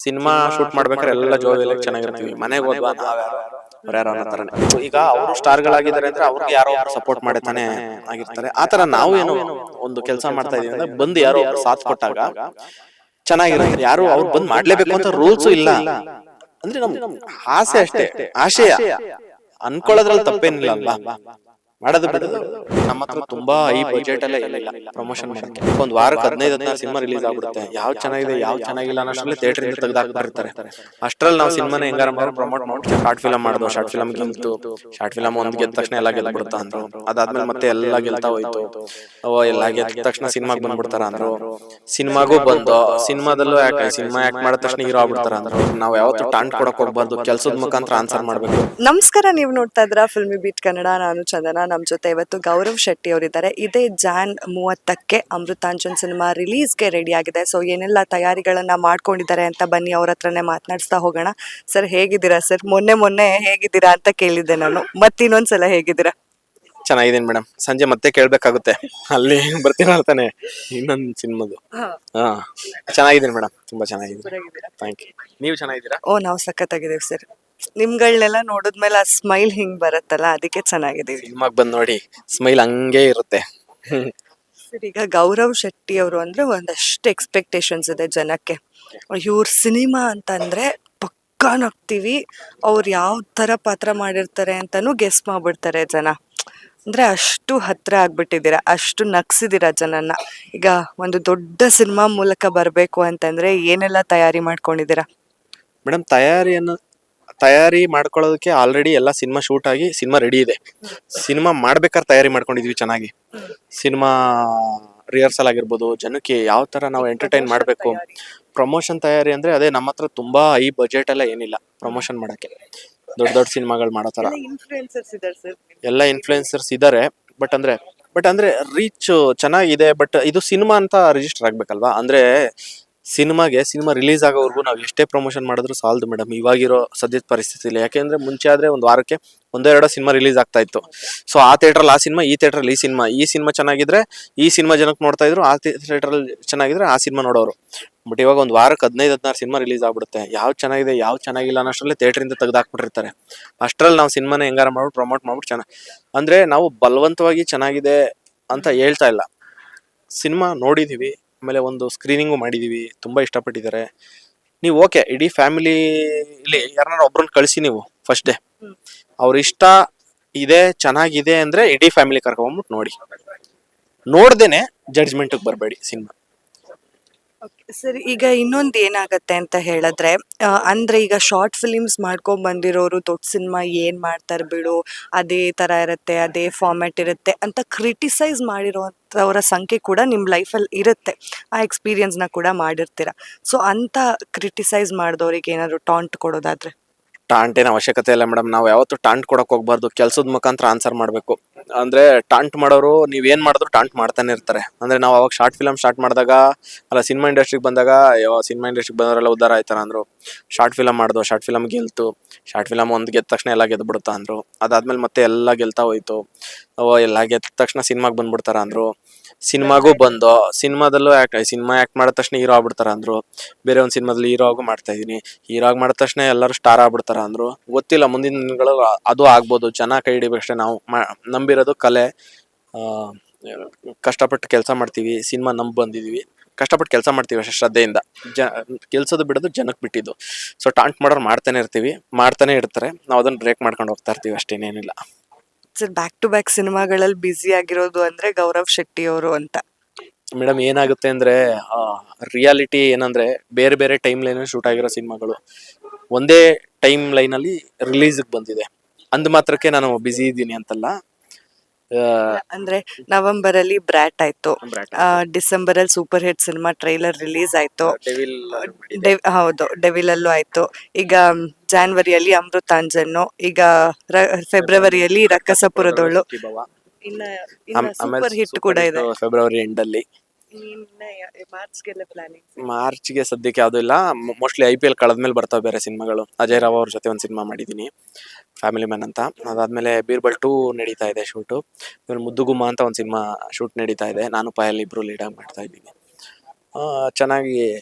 Cinema shoot ಮಾಡ್ಬೇಕಾದ್ರೆ ಎಲ್ಲ jovial ಚೆನ್ನಾಗಿರ್ತೀವಿ. ಮನೆಗೆ ಹೋದ್ವಾ ನಾವ್ಯಾರು ಅವ್ರ್ಯಾರು ಅನ್ನೋ ತರನೇ. ಈಗ ಅವರು ಸ್ಟಾರ್ ಗಳಾಗಿದ್ದಾರೆ ಅಂದ್ರೆ ಅವ್ರಿಗೆ ಯಾರೋ ಒಬ್ರು ಸಪೋರ್ಟ್ ಮಾಡಿ ತಾನೇ ಆಗಿರ್ತಾರೆ. ಆತರ ನಾವು ಏನೋ ಒಂದು ಕೆಲಸ ಮಾಡ್ತಾ ಇದೀವಿ ಅಂದ್ರೆ ಬಂದು ಯಾರೋ ಒಬ್ರು ಸಾಥ್ ಕೊಟ್ಟಾಗ ಚೆನ್ನಾಗಿರುತ್ತೆ. ಯಾರು ಅವ್ರು ಬಂದ್ ಮಾಡ್ಲೇಬೇಕು ಅಂತ ರೂಲ್ಸು ಇಲ್ಲ. ಅಂದ್ರೆ ನಮ್ ಆಸೆ ಅಷ್ಟೇ, ಆಶಯ ಅನ್ಕೊಳ್ಳೋದ್ರಲ್ಲಿ ತಪ್ಪೇನಿಲ್ಲ ಅಲ್ವಾ. ಮಾಡೋದು ಬಿಡೋದು ನಮ್ಮ ಹತ್ರ ತುಂಬಾ ಹೈ ಬಜೆಟ್ ಅಲ್ಲೇ ಏನಿಲ್ಲ ಪ್ರಮೋಷನ್ ಮಾಡಕ್ಕೆ. ಒಂದ್ ವಾರಕ್ಕೆ 15-16 ಸಿನಿಮಾ ರಿಲೀಸ್ ಆಗ್ಬಿಡುತ್ತೆ. ಯಾವ ಚೆನ್ನಾಗಿದೆ ಯಾವ ಚೆನ್ನಾಗಿಲ್ಲ ಅನ್ನೋಷ್ಟ್ರಲ್ಲಿ ಥಿಯೇಟರ್ ಇಂದ ತೆಗೆದಾಕ್ಬಿಟ್ಟಿರ್ತಾರೆ. ಅಷ್ಟ್ರಲ್ಲಿ ನಾವು ಸಿನಿಮಾನ ಹೆಂಗಾರ ಮಾಡಿ ಪ್ರಮೋಟ್ ಮಾಡಿ ಶಾರ್ಟ್ ಫಿಲಂ ಮಾಡಿದ್ವು. ಶಾರ್ಟ್ ಫಿಲಂ ಗೆಲ್ತು. ಶಾರ್ಟ್ ಫಿಲಂ ಒಂದ್ ಗೆದ್ದ ತಕ್ಷಣ ಎಲ್ಲ ಗೆದ್ಬಿಡುತ್ತಾ ಅಂದ್ರು. ಅದಾದ್ಮೇಲೆ ಮತ್ತೆ ಎಲ್ಲ ಗೆಲ್ತಾ ಹೋಯ್ತು. ಎಲ್ಲ ಗೆದ್ದ ತಕ್ಷಣ ಸಿನಿಮಾಗ್ ಬಂದ್ಬಿಡ್ತಾರ ಅಂದ್ರು. ಸಿನಿಮಾಗೂ ಬಂದು ಸಿನಿಮಾದಲ್ಲೂ ಸಿನಿಮಾ ಆಕ್ಟ್ ಮಾಡಿದ ತಕ್ಷಣ ಹೀರೋ ಆಗ್ಬಿಡ್ತಾರ ಅಂದ್ರು. ನಾವ್ ಯಾವತ್ತು ಟಾಂಟ್ ಕೊಡಕ್ ಹೋಗ್ಬಾರ್ದು, ಕೆಲ್ಸದ ಮುಖಾಂತರ ಆನ್ಸರ್ ಮಾಡ್ಬೇಕು. ನಮಸ್ಕಾರ, ನೀವು ನೋಡ್ತಾ ಇದ್ರ ಫಿಲ್ಮಿ ಬೀಟ್ ಕನ್ನಡ. ನಾನು ಚಂದನ. ನಮ್ಮ ಜೊತೆ ಇವತ್ತು ಗೌರವ್ ಶೆಟ್ಟಿ ಅವರಿದ್ದಾರೆ. ಇದೇ ಜಾನ್ 30ಕ್ಕೆ ಅಮೃತಾಂಜನ್ ಸಿನಿಮಾ ರಿಲೀಸ್ಗೆ ರೆಡಿ ಆಗಿದೆ. ಸೊ ಏನೆಲ್ಲ ತಯಾರಿಗಳನ್ನ ಮಾಡ್ಕೊಂಡಿದ್ದಾರೆ ಅಂತ ಬನ್ನಿ ಅವ್ರ ಹತ್ರನೇ ಮಾತನಾಡಿಸ್ತಾ ಹೋಗೋಣ. ಸರ್, ಹೇಗಿದ್ದೀರಾ ಸರ್? ಮೊನ್ನೆ ಹೇಗಿದ್ದೀರಾ ಅಂತ ಕೇಳಿದ್ದೆ ನಾನು, ಮತ್ತಿನ್ನೊಂದ್ಸಲ ಹೇಗಿದ್ದೀರಾ? ಚೆನ್ನಾಗಿದ್ದೀನಿ ಮೇಡಮ್. ಸಂಜೆ ಮತ್ತೆ ಕೇಳ್ಬೇಕಾಗುತ್ತೆ, ಅಲ್ಲಿ ಬರ್ತೀನಲ್ಲ ತಾನೆ ಇನ್ನೊಂದು ಸಿನಿಮಾದು. ಹಾ, ಚೆನ್ನಾಗಿದ್ದೀನಿ ಮೇಡಮ್, ತುಂಬಾ ಚೆನ್ನಾಗಿದ್ದೀನಿ. Thank you. ನೀವು ಚೆನ್ನಾಗಿದ್ದೀರಾ? ಓ, ನಾವು ಸಖತ್ತಾಗಿದ್ದೀವಿ ಸರ್. ನಿಮ್ಗಳನ್ನೆಲ್ಲ ನೋಡಿದ್ಮೇಲೆ ಆ ಸ್ಮೈಲ್ ಹಿಂಗ್ ಬರುತ್ತಲ್ಲ, ಅದಕ್ಕೆ ಚೆನ್ನಾಗಿದ್ದೀವಿ. ಸಿನಿಮಾಗ್ ಬಂದ್ ನೋಡಿ, ಸ್ಮೈಲ್ ಹಂಗೆ ಇರುತ್ತೆ. ಸರ್, ಈಗ ಗೌರವ್ ಶೆಟ್ಟಿ ಅವರು ಅಂದ್ರೆ ಒಂದಷ್ಟು ಎಕ್ಸ್ಪೆಕ್ಟೇಷನ್ಸ್ ಇದೆ ಜನಕ್ಕೆ. ಇವ್ರ ಸಿನಿಮಾ ಅಂತಂದ್ರೆ ಪಕ್ಕಾ ನಗ್ತೀವಿ, ಅವ್ರು ಯಾವ ತರ ಪಾತ್ರ ಮಾಡಿರ್ತಾರೆ ಅಂತಾನು ಗೆಸ್ ಮಾಡ್ಬಿಡ್ತಾರೆ ಜನ. ಅಂದ್ರೆ ಅಷ್ಟು ಹತ್ರ ಆಗ್ಬಿಟ್ಟಿದ್ದೀರಾ, ಅಷ್ಟು ನಗ್ಸಿದ್ದೀರಾ ಜನನ್ನ. ಈಗ ಒಂದು ದೊಡ್ಡ ಸಿನಿಮಾ ಮೂಲಕ ಬರ್ಬೇಕು ಅಂತಂದ್ರೆ ಏನೆಲ್ಲ ತಯಾರಿ ಮಾಡ್ಕೊಂಡಿದ್ದೀರಾ? ಮೇಡಮ್, ತಯಾರಿ ಮಾಡ್ಕೊಳ್ಳೋದಕ್ಕೆ ಆಲ್ರೆಡಿ ಎಲ್ಲ ಸಿನಿಮಾ ಶೂಟ್ ಆಗಿ ಸಿನಿಮಾ ರೆಡಿ ಇದೆ. ಸಿನಿಮಾ ಮಾಡ್ಬೇಕಾದ್ರೆ ತಯಾರಿ ಮಾಡ್ಕೊಂಡಿದೀವಿ ಚೆನ್ನಾಗಿ. ಸಿನಿಮಾ ರಿಹರ್ಸಲ್ ಆಗಿರ್ಬೋದು, ಜನಕ್ಕೆ ಯಾವ ತರ ನಾವು ಎಂಟರ್ಟೈನ್ ಮಾಡ್ಬೇಕು. ಪ್ರಮೋಷನ್ ತಯಾರಿ ಅಂದ್ರೆ ಅದೇ, ನಮ್ಮ ಹತ್ರ ತುಂಬಾ ಹೈ ಬಜೆಟ್ ಎಲ್ಲ ಏನಿಲ್ಲ ಪ್ರಮೋಷನ್ ಮಾಡಕ್ಕೆ. ದೊಡ್ಡ ದೊಡ್ಡ ಸಿನಿಮಾಗಳು ಮಾಡೋ ತರ ಎಲ್ಲ ಇನ್ಫ್ಲೂಯೆನ್ಸರ್ಸ್ ಇದಾರೆ. ಬಟ್ ಅಂದ್ರೆ ರೀಚ್ ಚೆನ್ನಾಗಿದೆ. ಬಟ್ ಇದು ಸಿನಿಮಾ ಅಂತ ರಿಜಿಸ್ಟರ್ ಆಗ್ಬೇಕಲ್ವಾ. ಅಂದ್ರೆ ಸಿನಿಮಾ ರಿಲೀಸ್ ಆಗೋವರೆಗೂ ನಾವು ಎಷ್ಟೇ ಪ್ರಮೋಷನ್ ಮಾಡಿದ್ರು ಸಾಲದು ಮೇಡಮ್, ಇವಾಗಿರೋ ಸದ್ಯದ ಪರಿಸ್ಥಿತಿಲಿ. ಯಾಕೆಂದ್ರೆ ಮುಂಚೆ ಆದ್ರೆ ಒಂದು ವಾರಕ್ಕೆ ಒಂದೆರಡು ಸಿನಿಮಾ ರಿಲೀಸ್ ಆಗ್ತಾ ಇತ್ತು. ಸೊ ಆ ಥಿಯೇಟ್ರಲ್ಲಿ ಆ ಸಿನಿಮಾ, ಈ ಥಿಯೇಟ್ರಲ್ಲಿ ಈ ಸಿನಿಮಾ ಚೆನ್ನಾಗಿದ್ರೆ ಈ ಸಿನಿಮಾ ಜನಕ್ಕೆ ನೋಡ್ತಾ ಇದ್ರು, ಆ ಥಿಯೇಟ್ರಲ್ಲಿ ಚೆನ್ನಾಗಿದ್ರೆ ಆ ಸಿನಿಮಾ ನೋಡೋರು. ಬಟ್ ಇವಾಗ ಒಂದು ವಾರಕ್ಕೆ 15-16 ಸಿನಿಮಾ ರಿಲೀಸ್ ಆಗ್ಬಿಡುತ್ತೆ. ಯಾವ ಚೆನ್ನಾಗಿದೆ ಯಾವ ಚೆನ್ನಾಗಿಲ್ಲ ಅನ್ನೋಷ್ಟ್ರಲ್ಲಿ ಥಿಯೇಟರ್ ಇಂದ ತೆಗೆದಾಕ್ಬಿಟ್ಟಿರ್ತಾರೆ. ಅಷ್ಟ್ರಲ್ಲಿ ನಾವು ಸಿನಿಮಾನ ಹೆಂಗಾರ ಮಾಡ್ಬಿಟ್ಟು ಪ್ರಮೋಟ್ ಮಾಡ್ಬಿಟ್ಟು ಚೆನ್ನಾಗಿ, ಅಂದ್ರೆ ನಾವು ಬಲವಂತವಾಗಿ ಚೆನ್ನಾಗಿದೆ ಅಂತ ಹೇಳ್ತಾ ಇಲ್ಲ. ಸಿನಿಮಾ ನೋಡಿದೀವಿ, ಆಮೇಲೆ ಒಂದು ಸ್ಕ್ರೀನಿಂಗು ಮಾಡಿದೀವಿ, ತುಂಬಾ ಇಷ್ಟಪಟ್ಟಿದ್ದಾರೆ. ನೀವು ಓಕೆ, ಇಡೀ ಫ್ಯಾಮಿಲಿಲಿ ಯಾರನ್ನಾರು ಒಬ್ರನ್ನ ಕಳಿಸಿ ನೀವು ಫಸ್ಟ್ ಡೇ. ಅವ್ರ ಇಷ್ಟ ಇದೆ ಚೆನ್ನಾಗಿದೆ ಅಂದ್ರೆ ಇಡೀ ಫ್ಯಾಮಿಲಿ ಕರ್ಕೊಂಡ್ಬಿಟ್ಟು ನೋಡಿ. ನೋಡ್ದೇನೆ ಜಡ್ಜ್ಮೆಂಟ್ಗೆ ಬರಬೇಡಿ ಸಿನಿಮಾ. ಸರಿ, ಈಗ ಇನ್ನೊಂದು ಏನಾಗತ್ತೆ ಅಂತ ಹೇಳಿದ್ರೆ, ಅಂದ್ರೆ ಈಗ ಶಾರ್ಟ್ ಫಿಲಿಮ್ಸ್ ಮಾಡ್ಕೊಂಡ್ ಬಂದಿರೋರು ದೊಡ್ಡ ಸಿನಿಮಾ ಏನ್ ಮಾಡ್ತಾರೆ ಬಿಡು, ಅದೇ ತರ ಇರುತ್ತೆ, ಅದೇ ಫಾರ್ಮ್ಯಾಟ್ ಇರುತ್ತೆ ಅಂತ ಕ್ರಿಟಿಸೈಸ್ ಮಾಡಿರೋಂಥವ್ರ ಸಂಖ್ಯೆ ಕೂಡ ನಿಮ್ ಲೈಫಲ್ಲಿ ಇರುತ್ತೆ. ಆ ಎಕ್ಸ್ಪೀರಿಯನ್ಸ್ನ ಕೂಡ ಮಾಡಿರ್ತೀರ. ಸೊ ಅಂತ ಕ್ರಿಟಿಸೈಸ್ ಮಾಡಿದವ್ರಿಗೆ ಏನಾದ್ರು ಟಾಂಟ್ ಕೊಡೋದಾದ್ರೆ? ಟಾಂಟ್ ಏನು ಅವಶ್ಯಕತೆ ಇಲ್ಲ ಮೇಡಮ್. ನಾವು ಯಾವತ್ತು ಟಾಂಟ್ ಕೊಡಕ್ ಹೋಗ್ಬಾರ್ದು, ಕೆಲ್ಸದ ಮುಖಾಂತರ ಆನ್ಸರ್ ಮಾಡ್ಬೇಕು. ಅಂದ್ರೆ ಟಾಂಟ್ ಮಾಡೋರು ನೀವ್ ಏನ್ ಮಾಡಿದ್ರು ಟಾಂಟ್ ಮಾಡ್ತಾನೆ ಇರ್ತಾರೆ. ಅಂದ್ರೆ ನಾವು ಅವಾಗ ಶಾರ್ಟ್ ಫಿಲಮ್ ಸ್ಟಾರ್ಟ್ ಮಾಡಿದಾಗ, ಅಲ್ಲ ಸಿನಿಮಾ ಇಂಡಸ್ಟ್ರಿಗೆ ಬಂದಾಗ, ಸಿನಿಮಾ ಇಂಡಸ್ಟ್ರಿಗೆ ಬಂದವರೆಲ್ಲ ಉದ್ದಾರ ಆಯ್ತಾರ ಅಂದ್ರು. ಶಾರ್ಟ್ ಫಿಲಮ್ ಮಾಡ್ದು, ಶಾರ್ಟ್ ಫಿಲಮ್ ಗೆಲ್ತು. ಶಾರ್ಟ್ ಫಿಲಮ್ ಒಂದ್ ಗೆದ್ದ ತಕ್ಷಣ ಎಲ್ಲ ಗೆದ್ದು ಬಿಡುತ್ತಾ ಅಂದ್ರು. ಅದಾದ್ಮೇಲೆ ಮತ್ತೆ ಎಲ್ಲ ಗೆಲ್ತಾ ಹೋಯ್ತು. ಎಲ್ಲ ಗೆದ್ದ ತಕ್ಷಣ ಸಿನಿಮಾಗ್ ಬಂದ್ಬಿಡ್ತಾರ ಅಂದ್ರು. ಸಿನಿಮಾಗೂ ಬಂದು ಸಿನಿಮಾದಲ್ಲೂ ಸಿನಿಮಾ ಆಕ್ಟ್ ಮಾಡಿದ ತಕ್ಷಣ ಹೀರೋ ಆಗ್ಬಿಡ್ತಾರ ಅಂದ್ರು. ಬೇರೆ ಒಂದ್ ಸಿನಿಮಾದಲ್ಲಿ ಹೀರೋ ಆಗು ಮಾಡ್ತಾ ಇದೀನಿ, ಹೀರೋ ಆಗಿ ಮಾಡಿದ ತಕ್ಷಣ ಎಲ್ಲರೂ ಸ್ಟಾರ್ ಆಗ್ಬಿಡ್ತಾರ ಅಂದ್ರು. ಗೊತ್ತಿಲ್ಲ, ಮುಂದಿನ ದಿನಗಳು ಅದು ಆಗ್ಬೋದು. ಜನ ಕೈ ಹಿಡಿಬೇಕಷ್ಟೇ. ನಾವು ನಂಬಿರೋದು ಕಲೆ. ಕಷ್ಟಪಟ್ಟು ಕೆಲಸ ಮಾಡ್ತೀವಿ, ಸಿನಿಮಾ ನಂಬ್ ಬಂದಿದೀವಿ, ಕಷ್ಟಪಟ್ಟು ಕೆಲಸ ಮಾಡ್ತೀವಿ ಅಷ್ಟೇ ಶ್ರದ್ಧೆಯಿಂದ. ಕೆಲ್ಸದ ಬಿಡೋದು ಜನಕ್ಕೆ ಬಿಟ್ಟಿದ್ದು. ಸೊ ಟಾಂಟ್ ಮಾಡೋರು ಮಾಡ್ತಾನೆ ಇರ್ತಾರೆ. ನಾವು ಅದನ್ನ ಬ್ರೇಕ್ ಮಾಡ್ಕೊಂಡು ಹೋಗ್ತಾ ಇರ್ತೀವಿ, ಅಷ್ಟೇನೇನಿಲ್ಲ. ಸರ್, ಬ್ಯಾಕ್ ಟು ಬ್ಯಾಕ್ ಸಿನಿಮಾಗಳಲ್ಲಿ ಬ್ಯುಸಿ ಆಗಿರೋದು ಅಂದ್ರೆ ಗೌರವ್ ಶೆಟ್ಟಿ ಅವರು ಅಂತ. ಮೇಡಮ್, ಏನಾಗುತ್ತೆ ಅಂದ್ರೆ ರಿಯಾಲಿಟಿ ಏನಂದ್ರೆ, ಬೇರೆ ಬೇರೆ ಟೈಮ್ ಲೈನ್ ಶೂಟ್ ಆಗಿರೋ ಸಿನಿಮಾಗಳು ಒಂದೇ ಟೈಮ್ ಲೈನ್ ಅಲ್ಲಿ ರಿಲೀಸ್ ಬಂದಿದೆ. ಅಂದ ಮಾತ್ರಕ್ಕೆ ನಾನು ಬಿಸಿ ಇದ್ದೀನಿ ಅಂತಲ್ಲ. ಅಂದ್ರೆ ನವೆಂಬರ್ ಅಲ್ಲಿ ಬ್ರಾಟ್ ಆಯ್ತು, ಡಿಸೆಂಬರ್ ಅಲ್ಲಿ super hit cinema trailer release ಆಯ್ತು. ಹೌದು, ಡೆವಿಲ್ ಅಲ್ಲೂ ಆಯ್ತು. ಈಗ ಜಾನ್ವರಿಯಲ್ಲಿ ಅಮೃತಾಂಜನ್ನು, ಈಗ ಫೆಬ್ರವರಿಯಲ್ಲಿ ರಕ್ಕಸಪುರದೋಳು, ಇನ್ನ ಸೂಪರ್ ಹಿಟ್ ಕೂಡ ಇದೆ ಫೆಬ್ರವರಿ ಎಂಡ್ ಅಲ್ಲಿ. ಮಾರ್ಚ್ಗೆ ಸದ್ಯಕ್ಕೆ ಯಾವ್ದು ಇಲ್ಲ. ಮೋಸ್ಟ್ಲಿ IPL ಕಳೆದ್ಮೇಲೆ ಬರ್ತಾವೆ ಬೇರೆ ಸಿನಿಮಾಗಳು. ಅಜಯ್ ರಾವ್ ಅವ್ರ ಜೊತೆ ಒಂದು ಸಿನಿಮಾ ಮಾಡಿದೀನಿ, ಫ್ಯಾಮಿಲಿ ಮ್ಯಾನ್ ಅಂತ. ಅದಾದ್ಮೇಲೆ ಬೀರ್ಬಲ್ 2 ನಡೀತಾ ಇದೆ ಶೂಟು. ಮುದ್ದುಗುಮ್ಮ ಅಂತ ಒಂದು ಸಿನಿಮಾ ಶೂಟ್ ನಡೀತಾ ಇದೆ. ನಾನು ಪಾಯಲ್ ಇಬ್ರು ಲೀಡ್ ಆಗಿ ಮಾಡ್ತಾ ಇದ್ದೀನಿ. ಚೆನ್ನಾಗಿ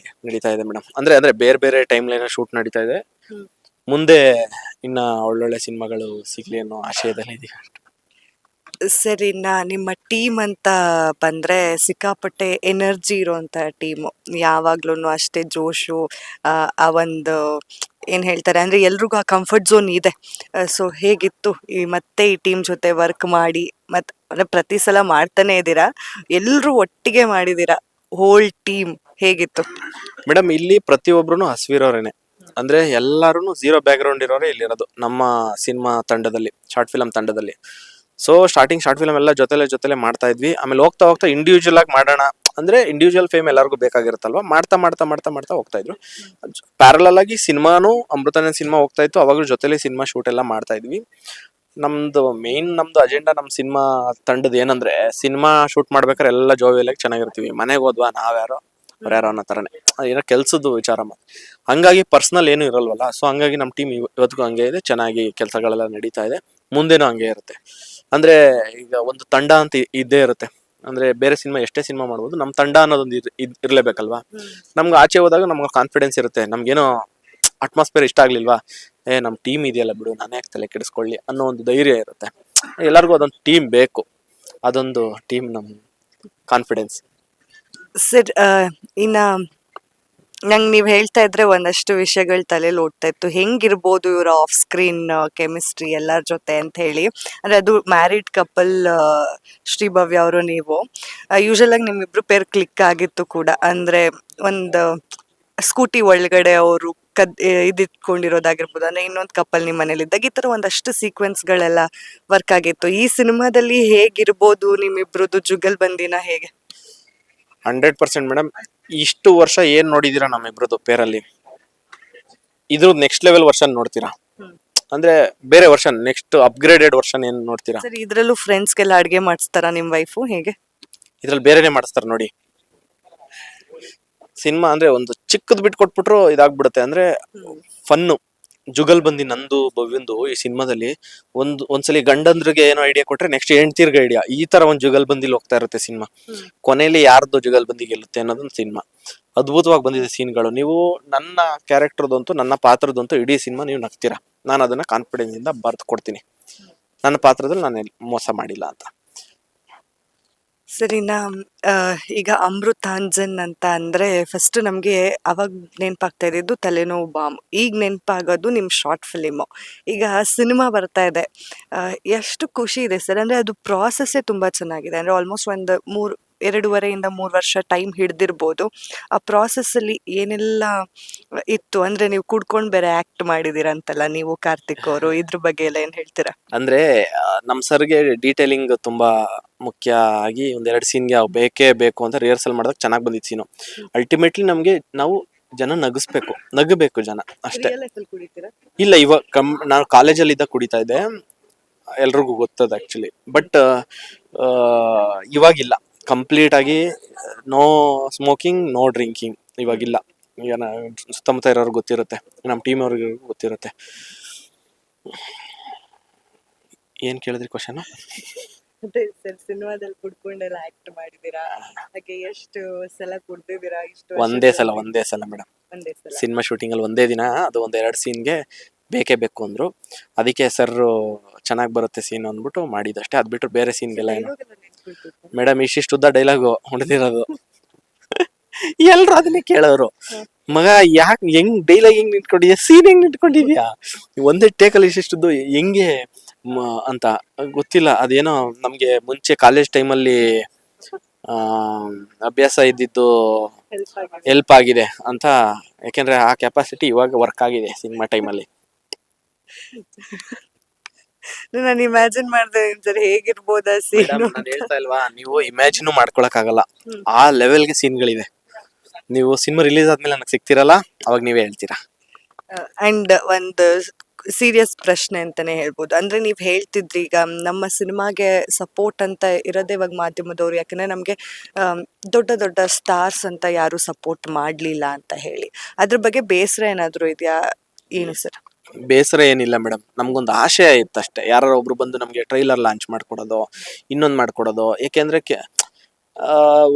ನಡೀತಾ ಇದೆ ಮೇಡಮ್. ಅಂದ್ರೆ ಬೇರೆ ಬೇರೆ ಟೈಮ್ ಲೈನ್ ಶೂಟ್ ನಡೀತಾ ಇದೆ. ಮುಂದೆ ಇನ್ನ ಒಳ್ಳೊಳ್ಳೆ ಸಿನಿಮಾಗಳು ಸಿಗ್ಲಿ ಅನ್ನೋ ಆಶಯದಲ್ಲಿ ಇದೀವಿ. ಸರ್, ಇನ್ನ ನಿಮ್ಮ ಟೀಮ್ ಅಂತ ಬಂದ್ರೆ ಸಿಕ್ಕಾಪಟ್ಟೆ ಎನರ್ಜಿ ಇರುವಂತ ಟೀಮು. ಯಾವಾಗ್ಲೂ ಅಷ್ಟೇ ಜೋಶು, ಆ ಒಂದು ಏನ್ ಹೇಳ್ತಾರೆ ಅಂದ್ರೆ ಎಲ್ರಿಗೂ ಆ ಕಂಫರ್ಟ್ ಝೋನ್ ಇದೆ. ಸೊ ಹೇಗಿತ್ತು ಮತ್ತೆ ಈ ಟೀಮ್ ಜೊತೆ ವರ್ಕ್ ಮಾಡಿ, ಅಂದ್ರೆ ಪ್ರತಿ ಸಲ ಮಾಡ್ತಾನೆ ಇದ್ದೀರಾ, ಎಲ್ರು ಒಟ್ಟಿಗೆ ಮಾಡಿದೀರಾ, ಹೋಲ್ ಟೀಮ್ ಹೇಗಿತ್ತು? ಮೇಡಮ್, ಇಲ್ಲಿ ಪ್ರತಿಯೊಬ್ರು ಹಸ್ವಿರೋರೇನೆ. ಅಂದ್ರೆ ಎಲ್ಲಾರು ಝೀರೋ ಬ್ಯಾಕ್ ಗ್ರೌಂಡ್ ಇರೋರೆ ಇಲ್ಲಿರೋದು ನಮ್ಮ ಸಿನಿಮಾ ತಂಡದಲ್ಲಿ, ಶಾರ್ಟ್ ಫಿಲಂ ತಂಡದಲ್ಲಿ. ಸೊ ಸ್ಟಾರ್ಟಿಂಗ್ ಶಾರ್ಟ್ ಫಿಲಂ ಎಲ್ಲ ಜೊತೆಲೆ ಮಾಡ್ತಾ ಇದ್ವಿ. ಆಮೇಲೆ ಹೋಗ್ತಾ ಹೋಗ್ತಾ ಇಂಡಿವಿಜುವಲ್ ಆಗಿ ಮಾಡೋಣ ಅಂದ್ರೆ ಇಂಡಿವಿಜುವಲ್ ಫೇಮ್ ಎಲ್ಲರಿಗೂ ಬೇಕಾಗಿರುತ್ತಲ್ವಾ, ಮಾಡ್ತಾ ಹೋಗ್ತಾ ಇದ್ರು. ಪ್ಯಾರಲಲ್ ಆಗಿ ಸಿನಿಮಾನು ಅಮೃತನ ಸಿನಿಮಾ ಹೋಗ್ತಾ ಇತ್ತು, ಅವಾಗ್ಲೂ ಜೊತೆಲಿ ಸಿನಿಮಾ ಶೂಟ್ ಎಲ್ಲ ಮಾಡ್ತಾ ಇದ್ವಿ. ನಮ್ದು ಅಜೆಂಡಾ ನಮ್ ಸಿನಿಮಾ ತಂಡದ ಏನಂದ್ರೆ, ಸಿನಿಮಾ ಶೂಟ್ ಮಾಡ್ಬೇಕಾದ್ರೆ ಎಲ್ಲ ಜೋವಿಯಲಾಗಿ ಚೆನ್ನಾಗಿರ್ತೀವಿ. ಮನೆಗೆ ಹೋದ್ವಾ ನಾವ್ಯಾರೋ ಅವ್ರ್ಯಾರೋ ಅನ್ನೋ ತರನೇ, ಏನೋ ಕೆಲ್ಸದ್ದು ವಿಚಾರ ಹಂಗಾಗಿ ಪರ್ಸನಲ್ ಏನು ಇರಲ್ವಲ್ಲ. ಸೊ ಹಂಗಾಗಿ ನಮ್ ಟೀಮ್ ಇವತ್ತಿಗೂ ಹಂಗೆ ಇದೆ, ಚೆನ್ನಾಗಿ ಕೆಲಸಗಳೆಲ್ಲ ನಡೀತಾ ಇದೆ, ಮುಂದೆನೂ ಹಂಗೆ ಇರುತ್ತೆ. ಅಂದ್ರೆ ಈಗ ಒಂದು ತಂಡ ಅಂತ ಇದ್ದೇ ಇರುತ್ತೆ. ಅಂದ್ರೆ ಬೇರೆ ಸಿನಿಮಾ ಎಷ್ಟೇ ಸಿನಿಮಾ ಮಾಡ್ಬೋದು, ನಮ್ ತಂಡ ಅನ್ನೋದೊಂದು ಇರ್ಲೇಬೇಕಲ್ವಾ. ನಮ್ಗೆ ಆಚೆ ಹೋದಾಗ ನಮ್ಗೆ ಕಾನ್ಫಿಡೆನ್ಸ್ ಇರುತ್ತೆ. ನಮ್ಗೇನೋ ಅಟ್ಮಾಸ್ಫಿಯರ್ ಇಷ್ಟ ಆಗ್ಲಿಲ್ವಾ, ನಮ್ ಟೀಮ್ ಇದೆಯಲ್ಲ ಬಿಡು, ನಾನು ಯಾಕೆ ತಲೆ ಕೆಡಿಸ್ಕೊಳ್ಳಿ ಅನ್ನೋ ಒಂದು ಧೈರ್ಯ ಇರುತ್ತೆ. ಎಲ್ಲರಿಗೂ ಅದೊಂದು ಟೀಮ್ ಬೇಕು, ಅದೊಂದು ಟೀಮ್ ನಮ್ ಕಾನ್ಫಿಡೆನ್ಸ್. ಸರ್, ಇನ್ನ ನಂಗೆ ನೀವ್ ಹೇಳ್ತಾ ಇದ್ರೆ ಒಂದಷ್ಟು ವಿಷಯಗಳು ತಲೆಯಲ್ಲಿ ಓಡ್ತಾ ಇತ್ತು. ಹೆಂಗಿರ್ಬೋದು ಇವ್ರ ಆಫ್ ಸ್ಕ್ರೀನ್ ಕೆಮಿಸ್ಟ್ರಿ ಎಲ್ಲರ ಜೊತೆ ಅಂತ ಹೇಳಿ. ಅಂದ್ರೆ ಅದು ಮ್ಯಾರಿಡ್ ಕಪಲ್, ಶ್ರೀಭವ್ಯ ಅವರು ನೀವು. ಯೂಶಲ್ ಆಗಿ ನಿಮ್ಮಿಬ್ರು ಪೇರ್ ಕ್ಲಿಕ್ ಆಗಿತ್ತು ಕೂಡ. ಅಂದ್ರೆ ಒಂದು ಸ್ಕೂಟಿ ಒಳಗಡೆ ಅವರು ಇದಿಟ್ಕೊಂಡಿರೋದಾಗಿರ್ಬೋದು, ಅಂದ್ರೆ ಇನ್ನೊಂದು ಕಪಲ್ ನಿಮ್ಮ ಮನೇಲಿ ಇದ್ದಾಗ ಈ ತರ ಒಂದಷ್ಟು ಸೀಕ್ವೆನ್ಸ್ ಗಳೆಲ್ಲ ವರ್ಕ್ ಆಗಿತ್ತು. ಈ ಸಿನಿಮಾದಲ್ಲಿ ಹೇಗಿರ್ಬೋದು ನಿಮ್ಮಿಬ್ರದ್ದು ಜುಗಲ್ ಬಂದಿನ ಹೇಗೆ? 100% ಮೇಡಮ್. ಇಷ್ಟು ವರ್ಷ ಏನ್ ನೋಡಿದೀರಾ ನಮ್ಮಿಬ್ರದ್ದು ಪೇರಲ್ಲಿ, ಇದ್ರ ನೆಕ್ಸ್ಟ್ ಲೆವೆಲ್ ವರ್ಷನ್ ನೋಡ್ತೀರಾ. ಅಂದ್ರೆ ಬೇರೆ ವರ್ಷನ್, ನೆಕ್ಸ್ಟ್ ಅಪ್ಗ್ರೇಡೆಡ್ ವರ್ಷನ್ ಏನ್ ನೋಡ್ತೀರಾ. ಸರ್, ಇದ್ರಲ್ಲೂ ಫ್ರೆಂಡ್ಸ್ಗೆಲ್ಲ ಅಡ್ಗೆ ಮಾಡಿಸ್ತಾರಾ ನಿಮ್ ವೈಫು ಹೇಗೆ? ಇದ್ರಲ್ಲಿ ಬೇರೆನೆ ಮಾಡಿಸ್ತಾರ ನೋಡಿ. ಸಿನಿಮಾ ಅಂದ್ರೆ ಒಂದು ಚಿಕ್ಕದ್ ಬಿಟ್ಟು ಕೊಟ್ಬಿಟ್ರು ಇದಾಗ್ಬಿಡುತ್ತೆ. ಅಂದ್ರೆ ಫನ್ನು ಜುಗಲ್ ಬಂದಿ ನಂದು ಭವ್ಯಂದು ಈ ಸಿನಿಮಾದಲ್ಲಿ ಒಂದ್ಸಲಿ ಗಂಡಂದ್ರಿಗೆ ಏನೋ ಐಡಿಯಾ ಕೊಟ್ರೆ ನೆಕ್ಸ್ಟ್ ಹೆಂಡ್ತಿರ್ಗ ಐಡಿಯಾ, ಈ ತರ ಒಂದ್ ಜುಗಲ್ ಬಂದಿಲಿ ಹೋಗ್ತಾ ಇರುತ್ತೆ ಸಿನಿಮಾ. ಕೊನೆಯಲ್ಲಿ ಯಾರ್ದು ಜುಗಲ್ ಬಂದಿ ಗೆಲ್ಲುತ್ತೆ ಅನ್ನೋದೊಂದು ಸಿನಿಮಾ. ಅದ್ಭುತವಾಗಿ ಬಂದಿದೆ ಸೀನ್ಗಳು. ನೀವು ನನ್ನ ಕ್ಯಾರೆಕ್ಟರ್ದಂತೂ, ನನ್ನ ಪಾತ್ರದಂತೂ ಇಡೀ ಸಿನಿಮಾ ನೀವು ನಗ್ತೀರಾ. ನಾನು ಅದನ್ನ ಕಾನ್ಫಿಡೆನ್ಸ್ ಇಂದ ಬರ್ದು ಕೊಡ್ತೀನಿ, ನನ್ನ ಪಾತ್ರದಲ್ಲಿ ನಾನು ಮೋಸ ಮಾಡಿಲ್ಲ ಅಂತ. ಸರಿನಾ? ಈಗ ಅಮೃತಾಂಜನ್ ಅಂತ ಅಂದ್ರೆ ಫಸ್ಟ್ ನಮ್ಗೆ ಅವಾಗ ನೆನಪಾಗ್ತಾ ಇದ್ದಿದ್ದು ತಲೆನೋವು ಬಾಂಬ್. ಈಗ ನೆನಪಾಗೋದು ನಿಮ್ ಶಾರ್ಟ್ ಫಿಲಿಮು. ಈಗ ಸಿನಿಮಾ ಬರ್ತಾ ಇದೆ, ಎಷ್ಟು ಖುಷಿ ಇದೆ ಸರ್. ಅಂದ್ರೆ ಅದು ಪ್ರಾಸೆಸ್ಸೇ ತುಂಬಾ ಚೆನ್ನಾಗಿದೆ. ಅಂದ್ರೆ ಆಲ್ಮೋಸ್ಟ್ ಒಂದು 2.5 ಇಂದ 3 ವರ್ಷ ಟೈಮ್ ಹಿಡ್ದಿರ್ಬೋದು. ಆ ಪ್ರಾಸೆಸ್ ಅಲ್ಲಿ ಏನೆಲ್ಲ ಇತ್ತು ಅಂದ್ರೆ, ನೀವು ಕುಡ್ಕೊಂಡ್ ಬೇರೆ ಆಕ್ಟ್ ಮಾಡಿದೀರ ಅಂತಲ್ಲ ನೀವು, ಕಾರ್ತಿಕ್ ಅವರು, ಇದ್ರ ಬಗ್ಗೆ ಎಲ್ಲ ಏನ್ ಹೇಳ್ತೀರಾ? ಅಂದ್ರೆ ನಮ್ ಸರ್ಗೆ ಡೀಟೇಲಿಂಗ್ ತುಂಬಾ ಮುಖ್ಯ ಆಗಿ ಒಂದೆರಡು ಸೀನ್ಗೆ ಬೇಕೇ ಬೇಕು ಅಂತ ರಿಹರ್ಸಲ್ ಮಾಡಿದಾಗ ಚೆನ್ನಾಗಿ ಬಂದಿತ್ತು ಸೀನು. ಅಲ್ಟಿಮೇಟ್ಲಿ ನಮ್ಗೆ ನಾವು ಜನ ನಗಬೇಕು ಜನ ಅಷ್ಟೇ. ಇಲ್ಲ, ಇವಾಗ ನಾನು ಕಾಲೇಜಲ್ಲಿ ಇದ್ದಾಗ ಕುಡಿತಾ ಇದ್ದೆ, ಎಲ್ರಿಗೂ ಗೊತ್ತದ ಆಕ್ಚುಲಿ. ಬಟ್ ಇವಾಗಿಲ್ಲ, ಕಂಪ್ಲೀಟ್ ಆಗಿ ನೋ ಸ್ಮೋಕಿಂಗ್, ನೋ ಡ್ರಿಂಕಿಂಗ್ ಇವಾಗಿಲ್ಲ. ಈಗ ಸುತ್ತಮುತ್ತ ಇರೋರ್ಗೆ ಗೊತ್ತಿರುತ್ತೆ, ನಮ್ಮ ಟೀಮ್ ಅವ್ರಿಗೆ ಗೊತ್ತಿರುತ್ತೆ. ಏನ್ ಕೇಳಿದ್ರಿ ಕ್ವಶನ್? ಅದೇ ಸರ್, ಸಿನಿಮಾದಲ್ಲಿ ಕುಡ್ಕೊಂಡೆಲ್ಲ ಆಕ್ಟ್ ಮಾಡಿದೀರಾ, ಹಾಗೆ ಎಷ್ಟು ಸಲ ಕುಡ್ದಿದ್ದೀರಾ? ಒಂದೇ ಸಲ ಮೇಡಮ್. ಒಂದೇ ಸಲ ಸಿನಿಮಾ ಶೂಟಿಂಗ್ ಅಲ್ಲಿ ಒಂದೇ ದಿನ, ಅದು 1-2 ಸೀನ್ಗೆ ಬೇಕೇ ಬೇಕು ಅಂದ್ರು. ಅದಕ್ಕೆ ಸರ್ ಚೆನ್ನಾಗಿ ಬರುತ್ತೆ ಸೀನ್ ಅಂದ್ಬಿಟ್ಟು ಮಾಡಿದಷ್ಟೇ. ಅದ್ ಬಿಟ್ಟು ಬೇರೆ ಸೀನ್ಗೆಲ್ಲ ಏನು ಮೇಡಮ್, ಇಷ್ಟಿಷ್ಟುದ್ದ ಡೈಲಾಗು ಹೊಡೆದಿರೋದು. ಎಲ್ರು ಅದನ್ನೇ ಕೇಳೋರು, ಮಗ ಹೆಂಗ್ ಡೈಲಾಗ್ ಹೆಂಗ್ ನಿಂತ್ಕೊಂಡಿದ್ಯಾ, ಸೀನ್ ಹೆಂಗ್ ನಿಂತ್ಕೊಂಡಿದ್ಯಾ, ಒಂದೇ ಟೇಕಲ್ಲಿ ಇಷ್ಟಿಷ್ಟುದ್ದು ಹೆಂಗೆ ಅಂತ ಗೊತ್ತಿಲ್ಲ. ಅದೇನೋ ನಮ್ಗೆ ಮುಂಚೆ ಕಾಲೇಜ್ ಟೈಮಲ್ಲಿ ಅಭ್ಯಾಸ ಇದ್ದಿದ್ದು ಹೆಲ್ಪ್ ಆಗಿದೆ ಅಂತ. ಯಾಕೆಂದ್ರೆ ಆ ಕೆಪಾಸಿಟಿ ಇವಾಗ ವರ್ಕ್ ಆಗಿದೆ ಸಿನಿಮಾ ಟೈಮಲ್ಲಿ. ನಾನು ಇಮ್ಯಾಜಿನ್ ಮಾಡಿದೆ ಸರ್, ಹೇಗಿರ್ಬೋದ ಸೀನ್. ನಾನು ಹೇಳ್ತಾ ಇಲ್ವಾ, ನೀವು ಇಮ್ಯಾಜಿನ್ ಮಾಡ್ಕೊಳಕ್ ಆಗಲ್ಲ, ಆ ಲೆವೆಲ್ಗೆ ಸೀನ್ಗಳಿದೆ. ನೀವು ಸಿನಿಮಾ ರಿಲೀಸ್ ಆದ್ಮೇಲೆ ನನಗೆ ಸಿಗ್ತಿರಲ್ಲ, ಅವಾಗ ನೀವೇ ಹೇಳ್ತೀರಾ. ಅಂಡ್ ಒಂದು ಸೀರಿಯಸ್ ಪ್ರಶ್ನೆ ಅಂತಾನೆ ಹೇಳ್ಬೋದು. ಅಂದ್ರೆ ನೀವ್ ಹೇಳ್ತಿದ್ರಿ ಈಗ ನಮ್ಮ ಸಿನಿಮಾಗೆ ಸಪೋರ್ಟ್ ಅಂತ ಇರೋದೇ ಇವಾಗ ಮಾಧ್ಯಮದವ್ರು. ಯಾಕಂದ್ರೆ ನಮ್ಗೆ ದೊಡ್ಡ ದೊಡ್ಡ ಸ್ಟಾರ್ಸ್ ಅಂತ ಯಾರು ಸಪೋರ್ಟ್ ಮಾಡ್ಲಿಲ್ಲ ಅಂತ ಹೇಳಿ. ಅದ್ರ ಬಗ್ಗೆ ಬೇಸರ ಏನಾದ್ರು ಇದೆಯಾ? ಏನು ಸರ್? ಬೇಸರ ಏನಿಲ್ಲ ಮೇಡಮ್, ನಮ್ಗೊಂದು ಆಶಯ ಇತ್ತಷ್ಟೇ. ಯಾರು ಒಬ್ರು ಬಂದು ನಮ್ಗೆ ಟ್ರೈಲರ್ ಲಾಂಚ್ ಮಾಡ್ಕೊಡೋದು, ಇನ್ನೊಂದು ಮಾಡ್ಕೊಡೋದು. ಯಾಕೆಂದ್ರೆ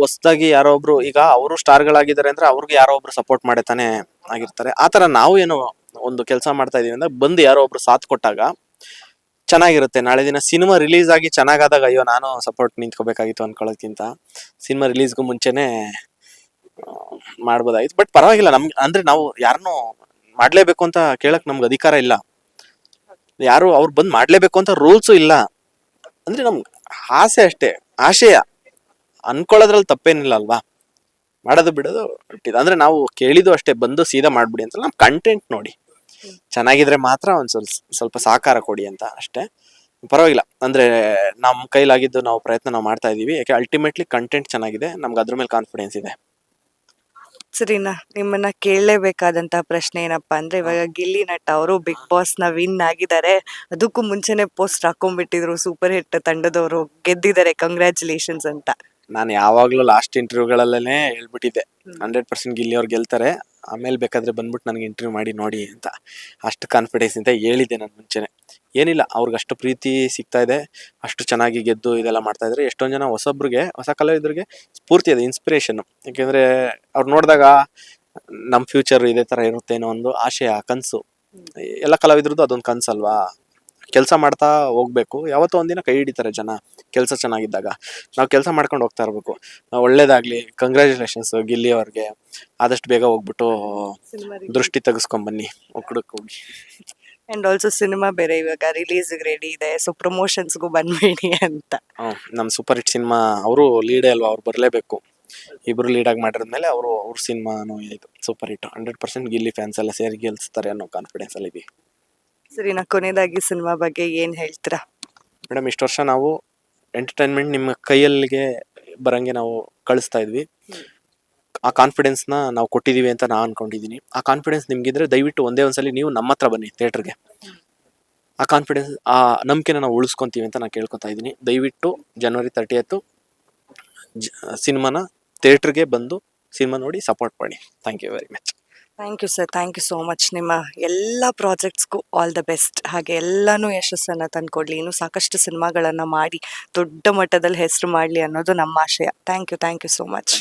ಹೊಸ್ದಾಗಿ ಯಾರೋ ಒಬ್ರು ಈಗ ಅವರು ಸ್ಟಾರ್ಗಳಾಗಿದ್ದಾರೆ ಅಂದ್ರೆ ಅವ್ರಿಗೆ ಯಾರೋ ಒಬ್ರು ಸಪೋರ್ಟ್ ಮಾಡೇ ತಾನೇ ಆಗಿರ್ತಾರೆ. ಆತರ ನಾವು ಏನೋ ಒಂದು ಕೆಲಸ ಮಾಡ್ತಾ ಇದೀವಿ ಅಂದ್ರೆ ಬಂದು ಯಾರೋ ಒಬ್ರು ಸಾಥ್ ಕೊಟ್ಟಾಗ ಚೆನ್ನಾಗಿರುತ್ತೆ. ನಾಳೆ ದಿನ ಸಿನಿಮಾ ರಿಲೀಸ್ ಆಗಿ ಚೆನ್ನಾಗಾದಾಗ ಅಯ್ಯೋ ನಾನು ಸಪೋರ್ಟ್ ನಿಂತ್ಕೋಬೇಕಾಗಿತ್ತು ಅನ್ಕೊಳ್ಳೋದ್ಕಿಂತ ಸಿನಿಮಾ ರಿಲೀಸ್ಗೂ ಮುಂಚೆನೆ ಮಾಡ್ಬೋದಾಗಿತ್ತು. ಬಟ್ ಪರವಾಗಿಲ್ಲ, ನಮ್ಗೆ ಅಂದ್ರೆ ನಾವು ಯಾರನ್ನೂ ಮಾಡ್ಲೇಬೇಕು ಅಂತ ಕೇಳಕ್ ನಮ್ಗೆ ಅಧಿಕಾರ ಇಲ್ಲ. ಯಾರು ಅವ್ರು ಬಂದ್ ಮಾಡ್ಲೇಬೇಕು ಅಂತ ರೂಲ್ಸು ಇಲ್ಲ. ಅಂದ್ರೆ ನಮ್ಗೆ ಆಸೆ ಅಷ್ಟೇ, ಆಶಯ ಅನ್ಕೊಳ್ಳೋದ್ರಲ್ಲಿ ತಪ್ಪೇನಿಲ್ಲ ಅಲ್ವಾ. ಮಾಡೋದು ಬಿಡೋದು ಬಿಟ್ಟಿದ್ದು ಅಂದ್ರೆ ನಾವು ಕೇಳಿದ್ದು ಅಷ್ಟೇ, ಬಂದು ಸೀದಾ ಮಾಡ್ಬಿಡಿ ಅಂತ. ನಮ್ ಕಂಟೆಂಟ್ ನೋಡಿ ಚೆನ್ನಾಗಿದ್ರೆ ಮಾತ್ರ ಒಂದ್ ಸ್ವಲ್ಪ ಸಹಕಾರ ಕೊಡಿ ಅಂತ ಅಷ್ಟೇ. ಪರವಾಗಿಲ್ಲ, ಅಂದ್ರೆ ನಮ್ ಕೈಲಾಗಿದ್ದು ನಾವು ಪ್ರಯತ್ನ ನಾವು ಮಾಡ್ತಾ ಇದೀವಿ. ಯಾಕೆ ಅಲ್ಟಿಮೇಟ್ಲಿ ಕಂಟೆಂಟ್ ಚೆನ್ನಾಗಿದೆ, ನಮ್ಗೆ ಅದ್ರ ಮೇಲೆ ಕಾನ್ಫಿಡೆನ್ಸ್ ಇದೆ. ಸರಿನಾ, ನಿಮ್ಮನ್ನ ಕೇಳಲೇಬೇಕಾದಂತಹ ಪ್ರಶ್ನೆ ಏನಪ್ಪಾ ಅಂದ್ರೆ, ಇವಾಗ ಗಿಲ್ಲಿ ನಟ ಅವರು ಬಿಗ್ ಬಾಸ್ ನ ವಿನ್ ಆಗಿದ್ದಾರೆ. ಅದಕ್ಕೂ ಮುಂಚೆನೆ ಪೋಸ್ಟ್ ಹಾಕೊಂಡ್ಬಿಟ್ಟಿದ್ರು, ಸೂಪರ್ ಹಿಟ್ ತಂಡದವರು ಗೆದ್ದಿದ್ದಾರೆ, ಕಂಗ್ರ್ಯಾಚುಲೇಷನ್ಸ್ ಅಂತ. ನಾನು ಯಾವಾಗ್ಲೂ ಲಾಸ್ಟ್ ಇಂಟರ್ವ್ಯೂಗಳಲ್ಲೇ ಹೇಳ್ಬಿಟ್ಟಿದ್ದೆ 100% ಗಿಲ್ಲಿ ಅವ್ರು ಗೆಲ್ತಾರೆ, ಆಮೇಲೆ ಬೇಕಾದ್ರೆ ಬಂದ್ಬಿಟ್ಟು ನನಗೆ ಇಂಟರ್ವ್ಯೂ ಮಾಡಿ ನೋಡಿ ಅಂತ. ಅಷ್ಟು ಕಾನ್ಫಿಡೆನ್ಸ್ ಅಂತ ಹೇಳಿದ್ದೆ ನಾನು ಮುಂಚೆನೆ. ಏನಿಲ್ಲ, ಅವ್ರಿಗೆ ಅಷ್ಟು ಪ್ರೀತಿ ಸಿಗ್ತಾ ಇದೆ, ಅಷ್ಟು ಚೆನ್ನಾಗಿ ಗೆದ್ದು ಇದೆಲ್ಲ ಮಾಡ್ತಾ ಇದ್ರೆ. ಎಷ್ಟೊಂದು ಜನ ಹೊಸ ಕಲಾವಿದರಿಗೆ ಸ್ಫೂರ್ತಿ ಇದೆ, ಇನ್ಸ್ಪಿರೇಷನ್. ಯಾಕೆಂದ್ರೆ ಅವ್ರು ನೋಡಿದಾಗ ನಮ್ಮ ಫ್ಯೂಚರ್ ಇದೇ ತರ ಇರುತ್ತೆ ಅನ್ನೋ ಒಂದು ಆಶಯ, ಕನಸು. ಎಲ್ಲ ಕಲಾವಿದ್ರದ್ದು ಅದೊಂದು ಕನಸಲ್ವಾ. ಕೆಲಸ ಮಾಡ್ತಾ ಹೋಗ್ಬೇಕು, ಯಾವತ್ತೋ ಒಂದಿನ ಕೈ ಹಿಡಿತಾರೆ ಜನ ಕೆಲಸ ಚೆನ್ನಾಗಿದ್ದಾಗ. ನಾವು ಕೆಲಸ ಮಾಡ್ಕೊಂಡು ಹೋಗ್ತಾ ಇರ್ಬೇಕು. ಒಳ್ಳೇದಾಗ್ಲಿ, ಕಂಗ್ರ್ಯಾಚುಲೇಷನ್ಸ್ ಗಿಲ್ಲಿ ಅವ್ರಿಗೆ. ಆದಷ್ಟು ಬೇಗ ಹೋಗ್ಬಿಟ್ಟು ದೃಷ್ಟಿ ತೆಗೆಸ್ಕೊಂಡ್ ಬನ್ನಿ, ಒಕ್ಕಡಕ್ಕೆ ಹೋಗಿ. ಅಂಡ್ ಆಲ್ಸೋ ಸಿನಿಮಾ ಬೇರೆ ಇವಾಗ ರಿಲೀಸ್ ರೆಡಿ ಇದೆ, ಸೊ ಪ್ರಮೋಷನ್ಸ್ಗೂ ಬಂದ್ಬೇಡಿ ಅಂತ. ನಮ್ ಸೂಪರ್ ಹಿಟ್ ಸಿನಿಮಾ ಅವರು ಲೀಡೇ ಅಲ್ವಾ, ಅವ್ರು ಬರ್ಲೇಬೇಕು. ಇಬ್ರು ಲೀಡ್ ಆಗಿ ಮಾಡಿದ್ಮೇಲೆ ಅವ್ರ ಸಿನಿಮಾನು ಇದು ಸೂಪರ್ ಹಿಟ್. 100% ಗಿಲ್ಲಿ ಫ್ಯಾನ್ಸ್ ಎಲ್ಲ ಸೇರಿ ಗೆಲ್ಸ್ತಾರೆ ಅನ್ನೋ ಕಾನ್ಫಿಡೆನ್ಸ್ ಅಲ್ಲಿ ಇದೀವಿ. ಸರಿ, ನಾ ಕೊನೆಯದಾಗಿ ಸಿನಿಮಾ ಬಗ್ಗೆ ಏನ್ ಹೇಳ್ತೀರಾ? ಮೇಡಮ್, ಇಷ್ಟು ವರ್ಷ ನಾವು ಎಂಟರ್ಟೈನ್ಮೆಂಟ್ ನಿಮ್ಮ ಕೈಯಲ್ಲಿಗೆ ಬರಂಗೆ ನಾವು ಕಳಿಸ್ತಾ ಇದ್ವಿ. ಆ ಕಾನ್ಫಿಡೆನ್ಸ್ನ ನಾವು ಕೊಟ್ಟಿದೀವಿ ಅಂತ ನಾನು ಅನ್ಕೊಂಡಿದೀನಿ. ಆ ಕಾನ್ಫಿಡೆನ್ಸ್ ನಿಮ್ಗಿದ್ರೆ ದಯವಿಟ್ಟು ಒಂದೇ ಒಂದ್ಸಲಿ ನೀವು ನಮ್ಮ ಹತ್ರ ಬನ್ನಿ ಥಿಯೇಟರ್ಗೆ. ಆ ಕಾನ್ಫಿಡೆನ್ಸ್, ಆ ನಂಬಿಕೆನ ನಾವು ಉಳಿಸ್ಕೊಂತೀವಿ ಅಂತ ನಾನು ಕೇಳ್ಕೊತಾ ಇದ್ದೀನಿ. ದಯವಿಟ್ಟು January 30th ಸಿನಿಮಾನ ಥಿಯೇಟರ್ಗೆ ಬಂದು ಸಿನಿಮಾ ನೋಡಿ ಸಪೋರ್ಟ್ ಮಾಡಿ. Thank you very much. Thank you sir, thank you so much. ನಿಮ್ಮ ಎಲ್ಲ ಪ್ರಾಜೆಕ್ಟ್ಸ್ಗೂ ಆಲ್ ದ ಬೆಸ್ಟ್. ಹಾಗೆ ಎಲ್ಲಾನು ಯಶಸ್ಸನ್ನು ತಂದ್ಕೊಡ್ಲಿ, ಇನ್ನು ಸಾಕಷ್ಟು ಸಿನಿಮಾಗಳನ್ನು ಮಾಡಿ ದೊಡ್ಡ ಮಟ್ಟದಲ್ಲಿ ಹೆಸರು ಮಾಡಲಿ ಅನ್ನೋದು ನಮ್ಮ ಆಶಯ. Thank you so much.